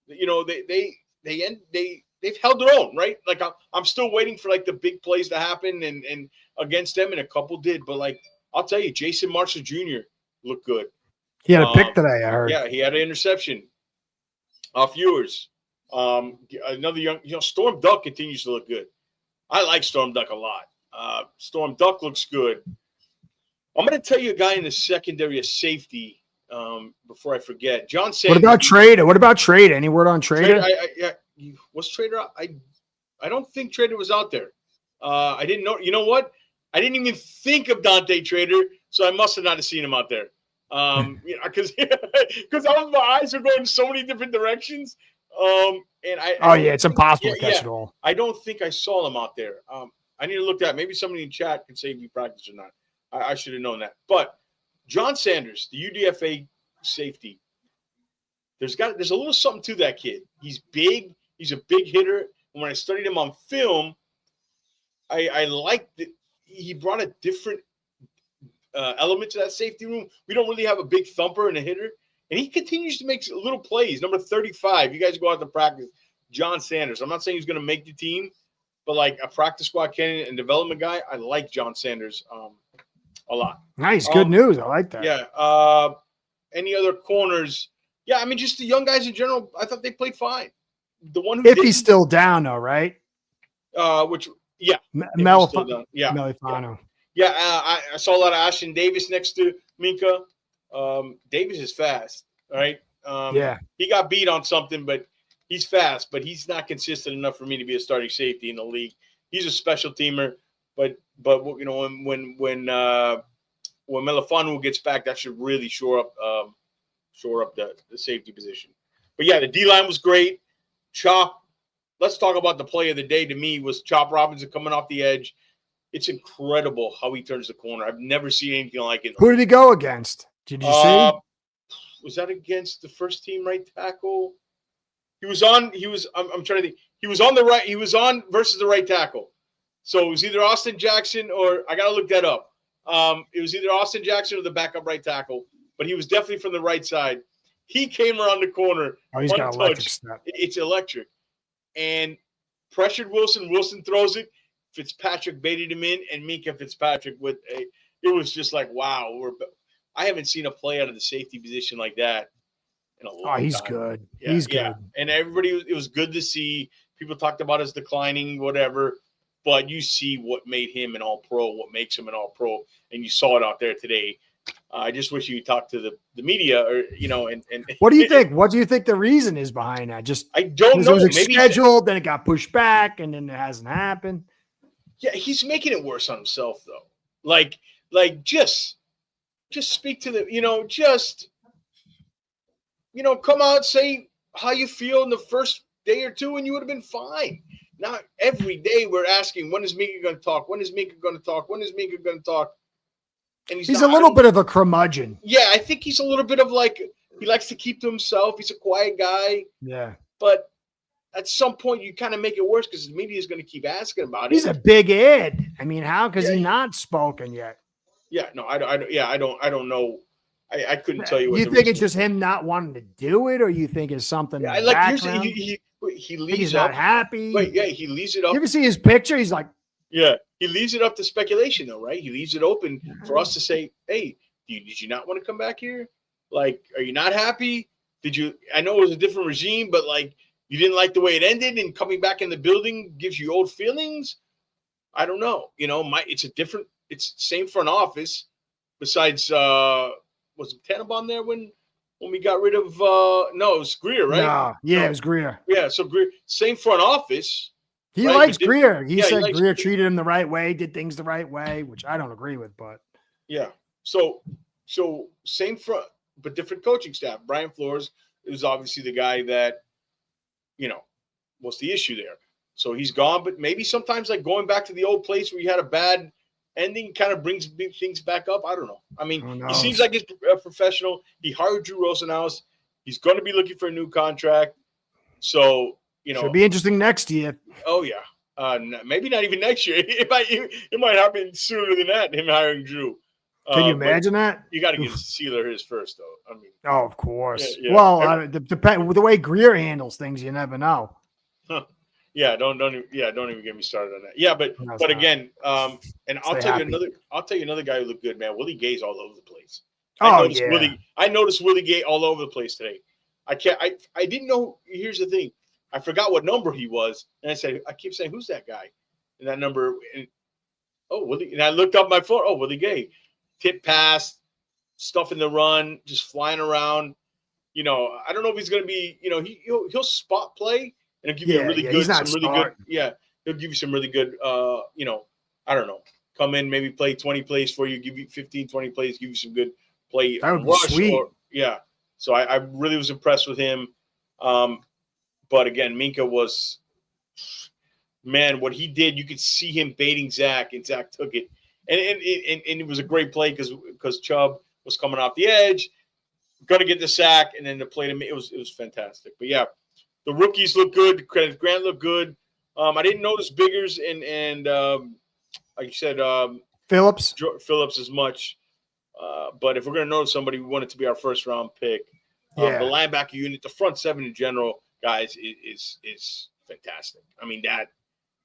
they've held their own, right? I'm still waiting for the big plays to happen and against them, and a couple did. But I'll tell you, Jason Marshall Jr. looked good. He had a pick today, I heard. Yeah, he had an interception off yours. Another young, Storm Duck continues to look good. I like Storm Duck a lot. Storm Duck looks good. I'm going to tell you a guy in the secondary of safety before I forget. John Sanders. What about Trader? Any word on Trader? Was Trader out? I don't think Trader was out there. I didn't know. You know what? I didn't even think of Dante Trader, so I must have not seen him out there. Because my eyes are going so many different directions. It's impossible to catch it all. I don't think I saw him out there. I need to look at. Maybe somebody in chat can say if he practiced or not. I should have known that. But John Sanders, the UDFA safety, there's a little something to that kid. He's big. He's a big hitter. And when I studied him on film, I liked that he brought a different element to that safety room. We don't really have a big thumper and a hitter. And he continues to make little plays. Number 35, you guys go out to practice, John Sanders. I'm not saying he's going to make the team, but like a practice squad candidate and development guy, I like John Sanders a lot. Nice. Good news. I like that. Yeah. Any other corners? Yeah, I mean, just the young guys in general, I thought they played fine. The one who he's still down, though, right? Melifano. Yeah, I saw a lot of Ashton Davis next to Minka. Davis is fast, right? He got beat on something, but he's fast, but he's not consistent enough for me to be a starting safety in the league. He's a special teamer, but you know, when Melifano gets back, that should really shore up the safety position. But yeah, the D line was great. Chop. Let's talk about the play of the day. To me, was Chop Robinson coming off the edge. It's incredible how he turns the corner. I've never seen anything like it. Who did he go against? Did you see? Was that against the first team right tackle? I'm trying to think. He was on the right. He was on versus the right tackle. So it was either Austin Jackson or I got to look that up. It was either Austin Jackson or the backup right tackle, but he was definitely from the right side. He came around the corner. Oh, he's got electric snap. It's electric. And pressured Wilson. Wilson throws it. Fitzpatrick baited him in, and Minka Fitzpatrick it was just like, wow. I haven't seen a play out of the safety position like that in a long time. He's good. Yeah, he's good. And it was good to see. People talked about his declining, whatever, but you see what made him an all-pro, what makes him an all-pro, and you saw it out there today. I just wish you talked to the media, or and what do you think? What do you think the reason is behind that? Just I don't know. It was scheduled, then it got pushed back, and then it hasn't happened. Yeah, he's making it worse on himself, though. Like just speak to the, come out, say how you feel in the first day or two, and you would have been fine. Now every day we're asking, when is Minka going to talk? When is Minka going to talk? When is Minka going to talk? And he's a little bit of a curmudgeon. Yeah, I think he's a little bit of he likes to keep to himself. He's a quiet guy. Yeah. But at some point, you kind of make it worse because the media is going to keep asking about it. He's a big Ed. I mean, how? Because he's not spoken yet. Yeah, no, I don't know. I couldn't tell you. You think it's just him not wanting to do it, or you think it's something? Yeah, he leaves. He's not happy. Wait, yeah, he leaves it up. You ever see his picture? He's like, yeah, he leaves it up to speculation, though, right? He leaves it open for us to say, hey, did you not want to come back here? Like, are you not happy? Did you? I know it was a different regime, but you didn't like the way it ended, and coming back in the building gives you old feelings. I don't know. It's same front office. Besides, was it Tannenbaum there when we got rid of? No, it was Greer, right? No, yeah, it was Greer. Yeah, so Greer, same front office. He likes Greer. He said Greer treated him the right way, did things the right way, which I don't agree with, but yeah. So same front, but different coaching staff. Brian Flores is obviously the guy that, what's the issue there? So he's gone, but maybe sometimes going back to the old place where you had a bad ending kind of brings big things back up. I don't know. I mean, he seems like he's a professional. He hired Drew Rosenhaus. He's going to be looking for a new contract. So, it'll be interesting next year. Oh yeah. Maybe not even next year. It might happen sooner than that, him hiring Drew. Can you imagine that? You got to get Sealer his first, though. I mean, of course. Yeah. Well, the way Greer handles things, you never know. Huh. Yeah, don't even get me started on that. Yeah, but again, and I'll tell you another guy who looked good, man. Willie Gay's all over the place. I noticed Willie Gay all over the place today. I didn't know. Here's the thing. I forgot what number he was, and I keep saying, who's that guy? And that number, Willie. And I looked up my phone. Oh, Willie Gay. Tip pass, stuff in the run, just flying around. I don't know if he's going to be. He'll spot play and he'll give you a really good, good. Yeah, he'll give you some really good. I don't know. Come in, maybe play 20 plays for you, give you 15, 20 plays, give you some good play. That would be sweet. So I really was impressed with him. But again, Minka was, man, what he did, you could see him baiting Zach, and Zach took it. And it was a great play because Chubb was coming off the edge, going to get the sack, and then the play to me, it was fantastic. But yeah, the rookies look good. Kenneth Grant looked good. I didn't notice Biggers and like you said, Phillips as much. But if we're going to notice somebody, we want it to be our first round pick. The linebacker unit, the front seven in general, guys, is fantastic. I mean,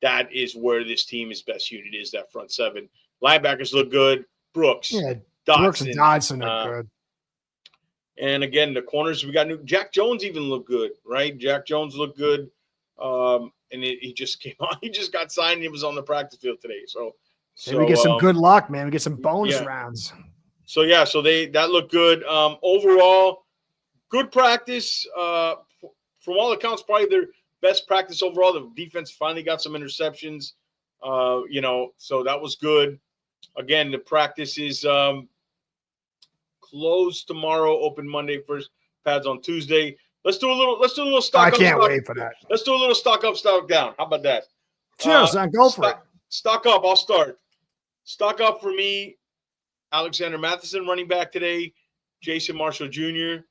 that is where this team is best unit, is that front seven. Linebackers look good. Brooks, Brooks and Dodson are good. And again, the corners, we got new. Jack Jones even looked good, right? Jack Jones looked good. And he just came on. He just got signed. And he was on the practice field today. So we get some good luck, man. We get some bonus rounds. So that looked good. Overall, good practice. From all accounts, probably their best practice overall. The defense finally got some interceptions. So that was good. Again, the practice is closed tomorrow, open Monday, first pads on Tuesday. Let's do a little stock up. I can't wait for that. Let's do a little stock up, stock down. How about that? Sure, son, go for it. Stock up, I'll start. Stock up for me, Alexander Matheson, running back today, Jason Marshall Jr.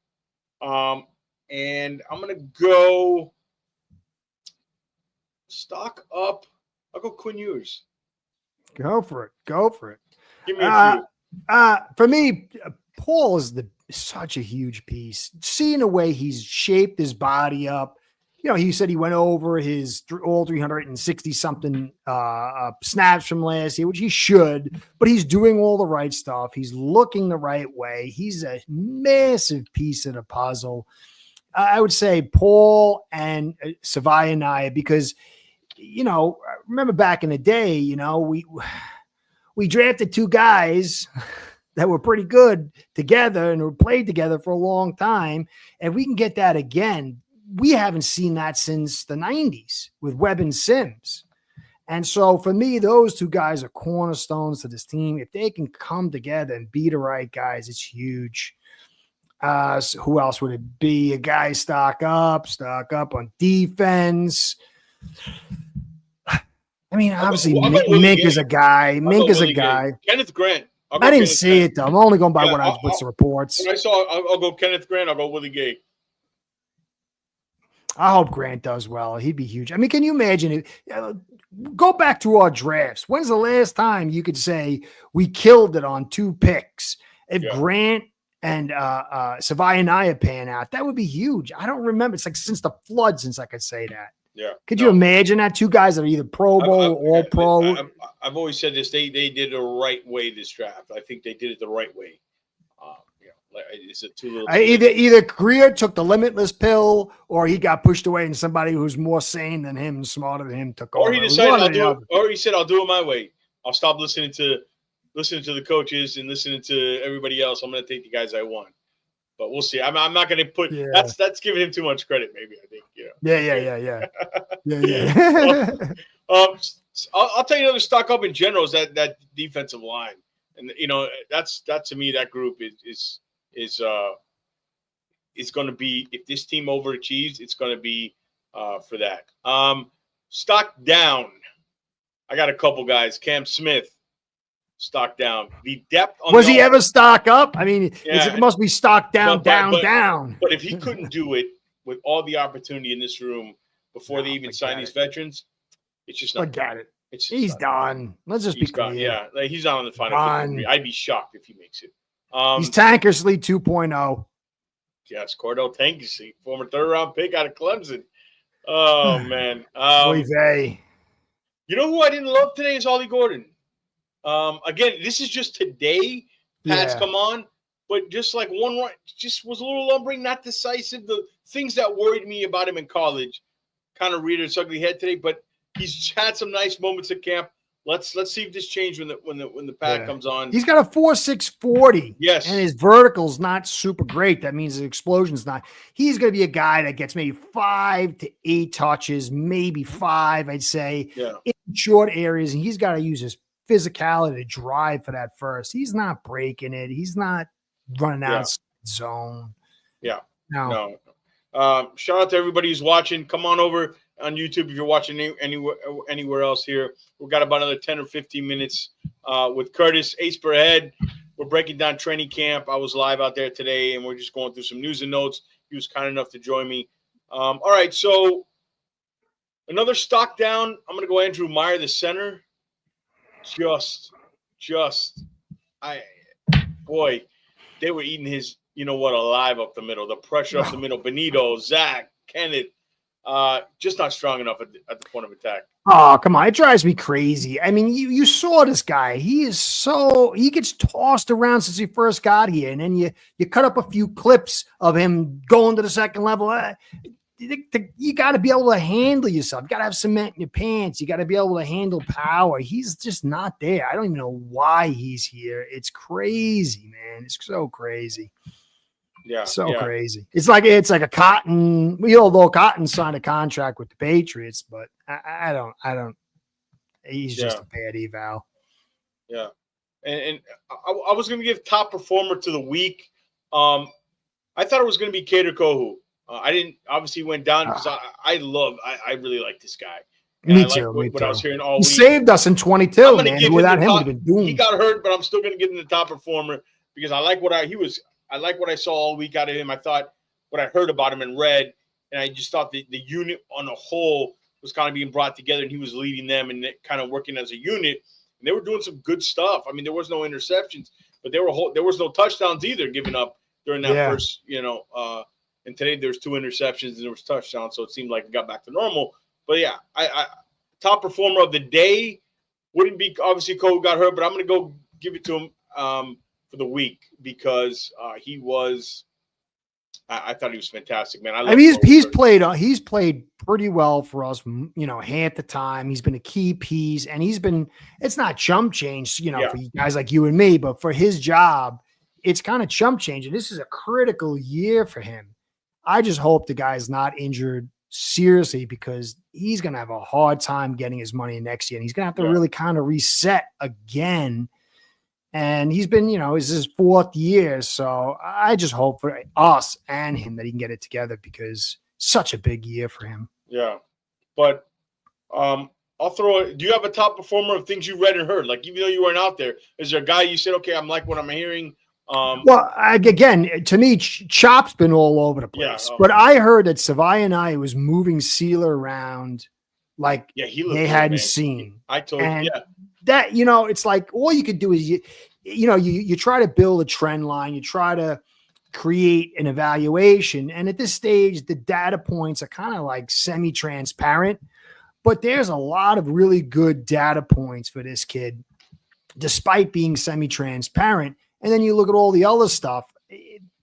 And I'm going to go stock up. I'll go Quinn Ewers. Go for it. Give me a few. For me, Paul is such a huge piece. Seeing the way he's shaped his body up. He said he went over his all 360 something snaps from last year, which he should, but he's doing all the right stuff. He's looking the right way. He's a massive piece of the puzzle. I would say Paul and Savaianaya, because, remember back in the day, we drafted two guys that were pretty good together and were played together for a long time. And we can get that again. We haven't seen that since the 90s with Webb and Sims. And so for me, those two guys are cornerstones to this team. If they can come together and be the right guys, it's huge. So who else would it be? A guy stock up on defense. I mean, obviously, Mink is a guy. Kenneth Grant. I didn't see it, though. I'm only going by what's the reports. When I saw, I'll go Kenneth Grant. I'll go Willie Gay. I hope Grant does well. He'd be huge. I mean, can you imagine it? Go back to our drafts. When's the last time you could say we killed it on 2 picks? If Grant and Savaianaya pan out, that would be huge. I don't remember. It's like since the flood since I could say that. Yeah. Could you imagine that? 2 guys that are either Pro Bowl or All-Pro. I've always said this. They did it the right way this draft. I think they did it the right way. Is it too little? Either Greer took the limitless pill, or he got pushed away, and somebody who's more sane than him, smarter than him, took over. Or he decided he said, "I'll do it my way. I'll stop listening to the coaches and listening to everybody else. I'm going to take the guys I want." But we'll see. I'm not going to put that's giving him too much credit. Maybe I think. I'll tell you another stock up in general is that defensive line, and that to me that group is going to be, if this team overachieves, it's going to be for that. Stock down. I got a couple guys. Cam Smith, stock down. The depth on was he ever stock up? I mean, it must be stock down, down. But if he couldn't do it with all the opportunity in this room before they even sign these veterans, it's just not. Forget it. He's done. Let's just be clear. Yeah, like he's not on the final. I'd be shocked if he makes it. He's Tankersley 2.0. Yes, Cordell Tankersley, former 3rd-round pick out of Clemson. Oh, man. You know who I didn't love today is Ollie Gordon. Again, this is just today. Pat's come on. But just like one run, just was a little lumbering, not decisive. The things that worried me about him in college kind of reared its ugly head today. But he's had some nice moments at camp. Let's see if this changes when the pad comes on. He's got a 4.6 40. Yes. And his vertical's not super great. That means his explosion's not. He's going to be a guy that gets maybe 5 to 8 touches, maybe 5, I'd say, in short areas. And he's got to use his physicality to drive for that first. He's not breaking it. He's not running out zone. Yeah. No. Shout out to everybody who's watching. Come on over on YouTube if you're watching anywhere else here. We've got about another 10 or 15 minutes with Curtis, ace per head. We're breaking down training camp. I was live out there today, and we're just going through some news and notes. He was kind enough to join me. All right, so another stock down. I'm going to go Andrew Meyer, the center. Boy, they were eating his, alive up the middle. The pressure up the middle. Benito, Zach, Kenneth, just not strong enough at the point of attack. Oh, come on. It drives me crazy. I mean, you saw this guy. He gets tossed around since he first got here. And then you cut up a few clips of him going to the second level. You got to be able to handle yourself. You got to have cement in your pants. You got to be able to handle power. He's just not there. I don't even know why he's here. It's crazy, man. It's so crazy. Yeah. Crazy. It's like a Cotton, although Cotton signed a contract with the Patriots, but I don't, he's just a bad eval. Yeah. And I was going to give top performer to the week. I thought it was going to be Kader Kohu. I didn't, obviously went down because I really like this guy. And me too. What I was hearing all week. He saved us in 22, man. Without him, we'd have been doomed. He got hurt, but I'm still going to give him the top performer because I like what I saw all week out of him. I thought what I heard about him and read, and I just thought the unit on the whole was kind of being brought together, and he was leading them and kind of working as a unit. And they were doing some good stuff. I mean, there was no interceptions, but there was no touchdowns either given up during that first, and today there's 2 interceptions and there was touchdowns, so it seemed like it got back to normal. But yeah, I top performer of the day wouldn't be obviously Cole got hurt, but I'm going to go give it to him for the week because he was. I thought he was fantastic, man. I mean, he's played pretty well for us, half the time. He's been a key piece, and it's not chump change, for guys like you and me, but for his job, it's kind of chump change. And this is a critical year for him. I just hope the guy's not injured seriously because he's going to have a hard time getting his money next year. And he's going to have to really kind of reset again. And he's been, it's his 4th year. So I just hope for us and him that he can get it together because such a big year for him. Yeah. But do you have a top performer of things you read and heard? Like, even though you weren't out there, is there a guy you said, okay, I'm like what I'm hearing? Well, again, to me, Chop's been all over the place. But I heard that Savaianai was moving Sealer around like they hadn't seen. I told you, that, it's like all you could do is you try to build a trend line, you try to create an evaluation, and at this stage, the data points are kind of like semi-transparent. But there's a lot of really good data points for this kid, despite being semi-transparent. And then you look at all the other stuff.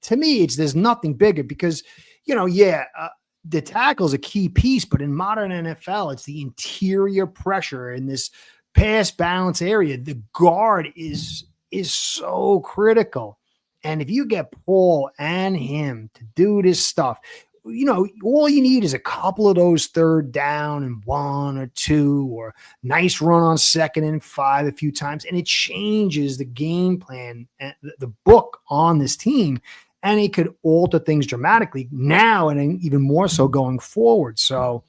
To me, there's nothing bigger because, the tackle is a key piece, but in modern NFL, it's the interior pressure in this pass balance area. The guard is so critical. And if you get Paul and him to do this stuff, all you need is a couple of those 3rd down and 1 or 2 or nice run on 2nd and 5 a few times. And it changes the game plan and the book on this team. And it could alter things dramatically now and even more so going forward. So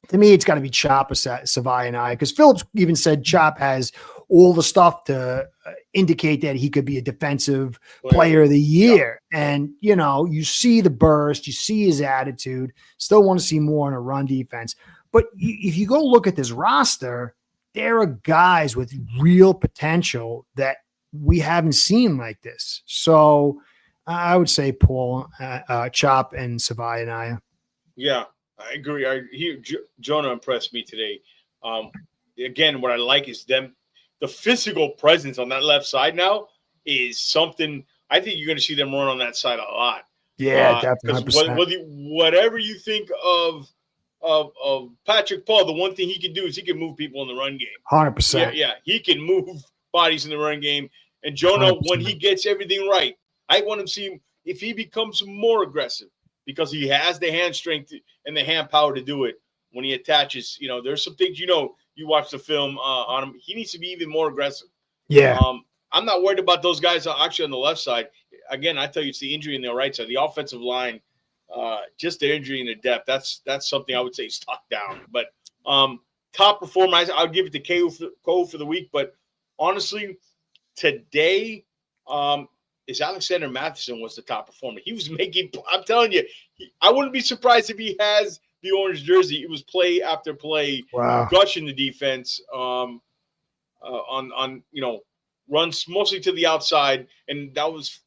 to me, it's got to be Chop or Savaianai because Phillips even said Chop has all the stuff to indicate that he could be a defensive player of the year. Yeah. And, you see the burst, you see his attitude, still want to see more in a run defense. But if you go look at this roster, there are guys with real potential that we haven't seen like this. So I would say Paul, Chop, and Savaianai. Yeah, I agree. Jonah impressed me today. Again, what I like is the physical presence on that left side now is something. I think you're going to see them run on that side a lot. Yeah, definitely. Whatever you think of Patrick Paul, the one thing he can do is he can move people in the run game. 100%. Yeah, he can move bodies in the run game. And Jonah, 100%. When he gets everything right, I want to see him if he becomes more aggressive because he has the hand strength and the hand power to do it. When he attaches, there's some things, you watch the film on him. He needs to be even more aggressive. Yeah. I'm not worried about those guys actually on the left side. Again, I tell you, it's the injury in the right side. The offensive line just the injury and the depth. That's something I would say stock down. But top performer, I would give it to Cole for the week. But honestly, today is Alexander Matheson was the top performer. He was making. I'm telling you, I wouldn't be surprised if he has the orange jersey. It was play after play, gushing the defense on runs mostly to the outside, and that was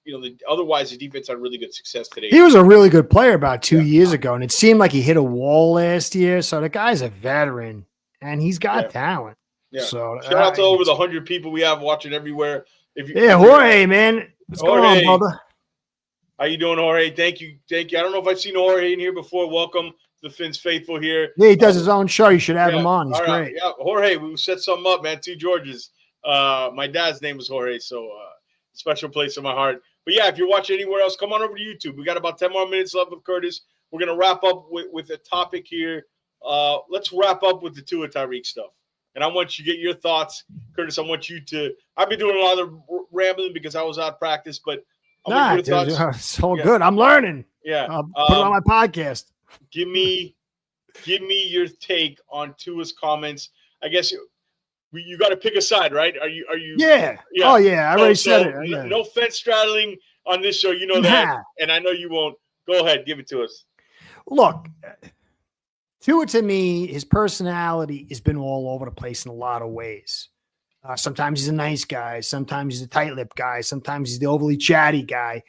otherwise the defense had really good success today. He was a really good player about 2 years ago, and it seemed like he hit a wall last year. So the guy's a veteran, and he's got talent. Yeah. So shout out to over the 100 people we have watching everywhere. Jorge, man, what's going on, brother? How you doing, Jorge? Thank you. I don't know if I've seen Jorge in here before. Welcome to the Fins Faithful here. Yeah, he does his own show. You should have him on. He's great. Yeah, Jorge, we set something up, man. 2 Georges. My dad's name was Jorge, so special place in my heart. But yeah, if you're watching anywhere else, come on over to YouTube. We got about 10 more minutes left with Curtis. We're gonna wrap up with a topic here. Let's wrap up with the Tua Tyreek stuff. And I want you to get your thoughts, Curtis. I want you to. I've been doing a lot of rambling because I was out of practice, but it's all good. I'm learning. Yeah, put it on my podcast. Give me your take on Tua's comments. I guess you got to pick a side, right? Are you? Yeah. Oh yeah. I already said it. No fence straddling on this show. You know that, and I know you won't. Go ahead, give it to us. Look. Tua, to me, his personality has been all over the place in a lot of ways. Sometimes he's a nice guy. Sometimes he's a tight-lipped guy. Sometimes he's the overly chatty guy.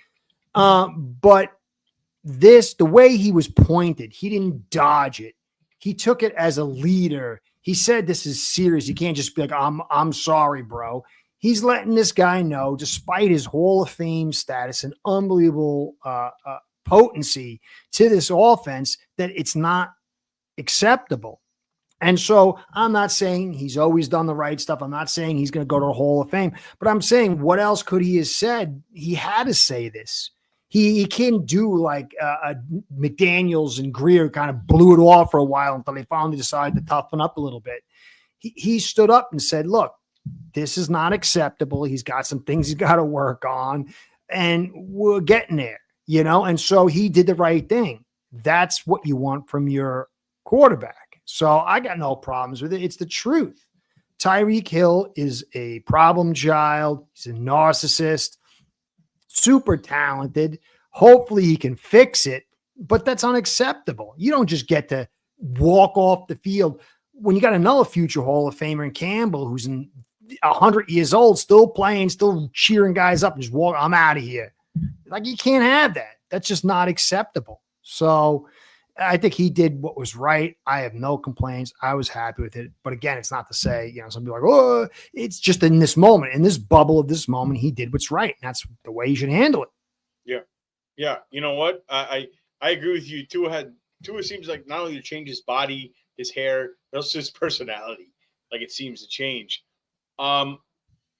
But the way he was pointed, he didn't dodge it. He took it as a leader. He said, this is serious. You can't just be like, I'm sorry, bro. He's letting this guy know, despite his Hall of Fame status and unbelievable potency to this offense, that it's not acceptable. And so I'm not saying he's always done the right stuff. I'm not saying he's going to go to the Hall of Fame, but I'm saying what else could he have said? He had to say this. He can't do like McDaniels and Greer kind of blew it off for a while until they finally decided to toughen up a little bit. He stood up and said, look, this is not acceptable. He's got some things he's got to work on, and we're getting there, and so he did the right thing. That's what you want from your quarterback. So I got no problems with it. It's the truth. Tyreek Hill is a problem child. He's a narcissist, super talented. Hopefully he can fix it, but that's unacceptable. You don't just get to walk off the field when you got another future Hall of Famer in Campbell, who's 100 years old, still playing, still cheering guys up and just walk, I'm out of here. Like, you can't have that. That's just not acceptable. So I think he did what was right. I have no complaints. I was happy with it. But again, it's not to say, some people are like, oh, it's just in this moment, in this bubble of this moment, he did what's right. And that's the way you should handle it. Yeah. Yeah. You know what? I agree with you. Tua seems like not only to change his body, his hair, but also his personality. Like, it seems to change. I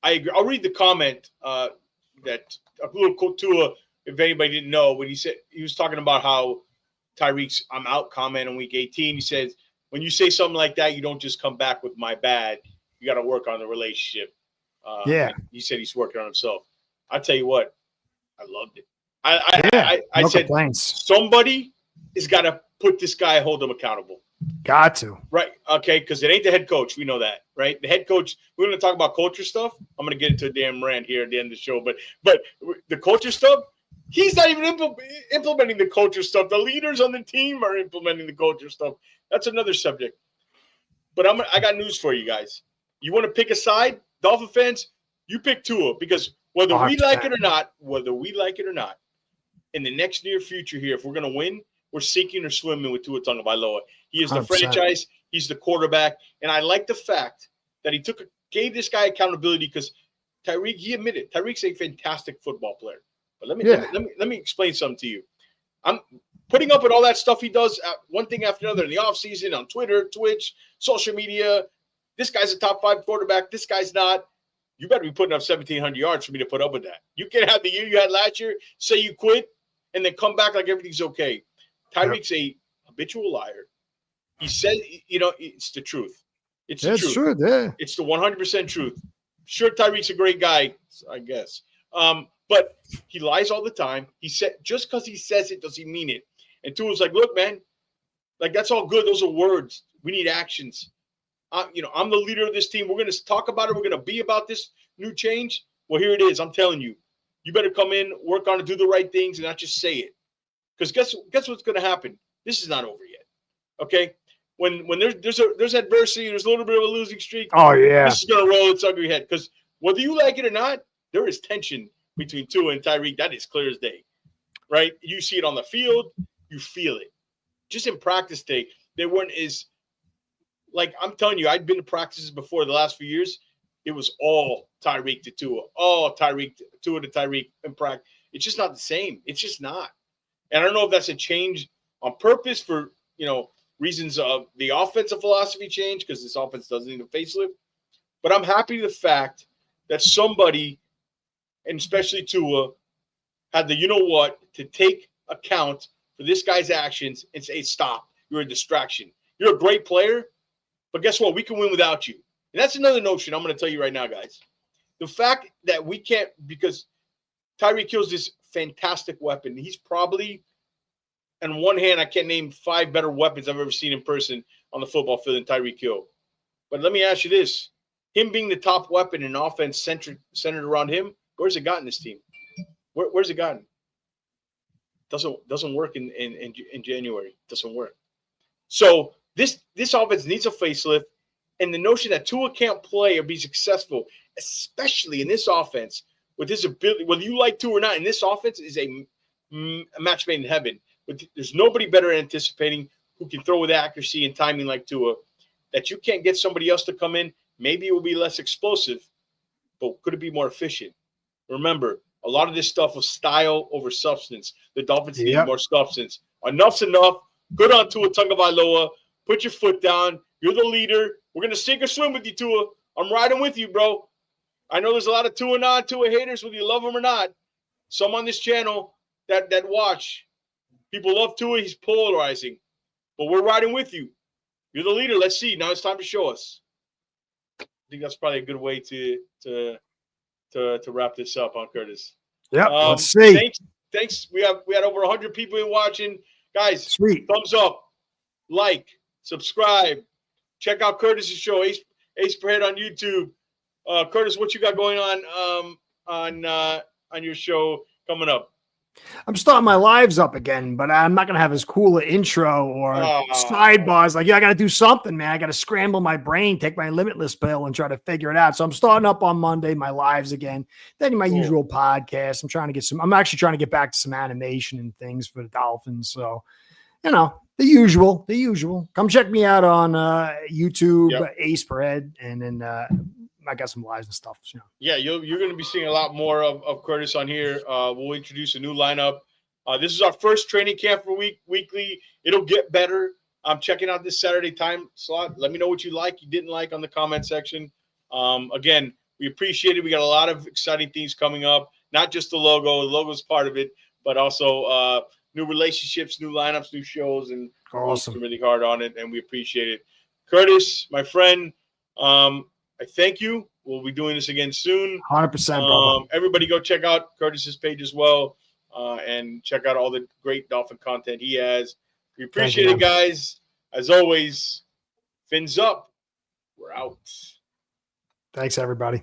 agree. I'll read the comment that a little Tua, if anybody didn't know, when he was talking about how Tyreek's I'm out comment on week 18. He says, when you say something like that, you don't just come back with my bad. You got to work on the relationship. He said he's working on himself. I tell you what, I loved it. I said, somebody has got to put this guy, hold him accountable. Got to. Right. Okay. Because it ain't the head coach. We know that, right? The head coach, we're going to talk about culture stuff. I'm going to get into a damn rant here at the end of the show. But the culture stuff, he's not even implementing the culture stuff. The leaders on the team are implementing the culture stuff. That's another subject. But I got news for you guys. You want to pick a side, Dolphin fans? You pick Tua, because whether we like it or not, in the next near future here, if we're going to win, we're sinking or swimming with Tua Tagovailoa. He is the 100%. Franchise. He's the quarterback. And I like the fact that he gave this guy accountability, because Tyreek, he admitted, Tyreek's a fantastic football player. But let me explain something to you. I'm putting up with all that stuff he does, one thing after another in the offseason, on Twitter, Twitch, social media. This guy's a top 5 quarterback. This guy's not. You better be putting up 1,700 yards for me to put up with that. You can have the year you had last year, say you quit, and then come back like everything's okay. Tyreek's a habitual liar. He said, it's the truth. It's the truth. Yeah. It's the 100% truth. Sure, Tyreek's a great guy, I guess. But he lies all the time. He said, just because he says it, does he mean it? And Tua's like, look, man, like that's all good. Those are words. We need actions. I'm the leader of this team. We're going to talk about it. We're going to be about this new change. Well, here it is. I'm telling you, you better come in, work on it, do the right things, and not just say it. Because guess what's going to happen? This is not over yet. Okay, when there's adversity, there's a little bit of a losing streak. Oh yeah, this is going to roll its ugly head. Because whether you like it or not, there is tension between Tua and Tyreek. That is clear as day, right? You see it on the field, you feel it. Just in practice day, they weren't as like I'm telling you. I'd been to practices before the last few years. It was all Tyreek to Tua, all Tua to Tyreek in practice. It's just not the same. It's just not. And I don't know if that's a change on purpose for, reasons of the offensive philosophy change, because this offense doesn't need a facelift. But I'm happy with the fact that somebody, and especially Tua, had the to take account for this guy's actions and say, stop. You're a distraction. You're a great player, but guess what? We can win without you. And that's another notion I'm going to tell you right now, guys. The fact that we can't, because Tyreek Hill's this fantastic weapon. He's probably, on one hand, I can't name 5 better weapons I've ever seen in person on the football field than Tyreek Hill. But let me ask you this. Him being the top weapon in offense centered around him, where's it gotten this team? Where's it gotten? Doesn't work in January. Doesn't work. So this offense needs a facelift. And the notion that Tua can't play or be successful, especially in this offense, with his ability, whether you like Tua or not, in this offense is a match made in heaven. There's nobody better at anticipating who can throw with accuracy and timing like Tua. That you can't get somebody else to come in. Maybe it will be less explosive, but could it be more efficient? Remember, a lot of this stuff was style over substance. The Dolphins need more substance. Enough's enough. Good on Tua Tagovailoa. Put your foot down. You're the leader. We're going to sink or swim with you, Tua. I'm riding with you, bro. I know there's a lot of Tua haters, whether you love them or not. Some on this channel that watch. People love Tua. He's polarizing. But we're riding with you. You're the leader. Let's see. Now it's time to show us. I think that's probably a good way to wrap this up, huh, Curtis? Yeah. Let's see. Thanks. We had over 100 people in watching. Guys, sweet. Thumbs up, like, subscribe. Check out Curtis's show, Ace per Head on YouTube. Curtis, what you got going on your show coming up? I'm starting my lives up again, but I'm not going to have as cool an intro or sidebars. Like, I got to do something, man. I got to scramble my brain, take my Limitless pill and try to figure it out. So I'm starting up on Monday, my lives again. Then my usual podcast. I'm actually trying to get back to some animation and things for the Dolphins. So, the usual. Come check me out on YouTube, Ace per Head, and then I got some lives and stuff. Yeah, you're going to be seeing a lot more of Curtis on here. We'll introduce a new lineup. This is our first training camp for weekly. It'll get better. I'm checking out this Saturday time slot. Let me know what you didn't like on the comment section. Again, we appreciate it. We got a lot of exciting things coming up. Not just the logo. The logo is part of it, but also new relationships, new lineups, new shows, and awesome. We're working really hard on it, and we appreciate it. Curtis, my friend, I thank you. We'll be doing this again soon. 100%, brother. Everybody go check out Curtis's page as well, and check out all the great Dolphin content he has. We appreciate it, guys. As always, fins up. We're out. Thanks, everybody.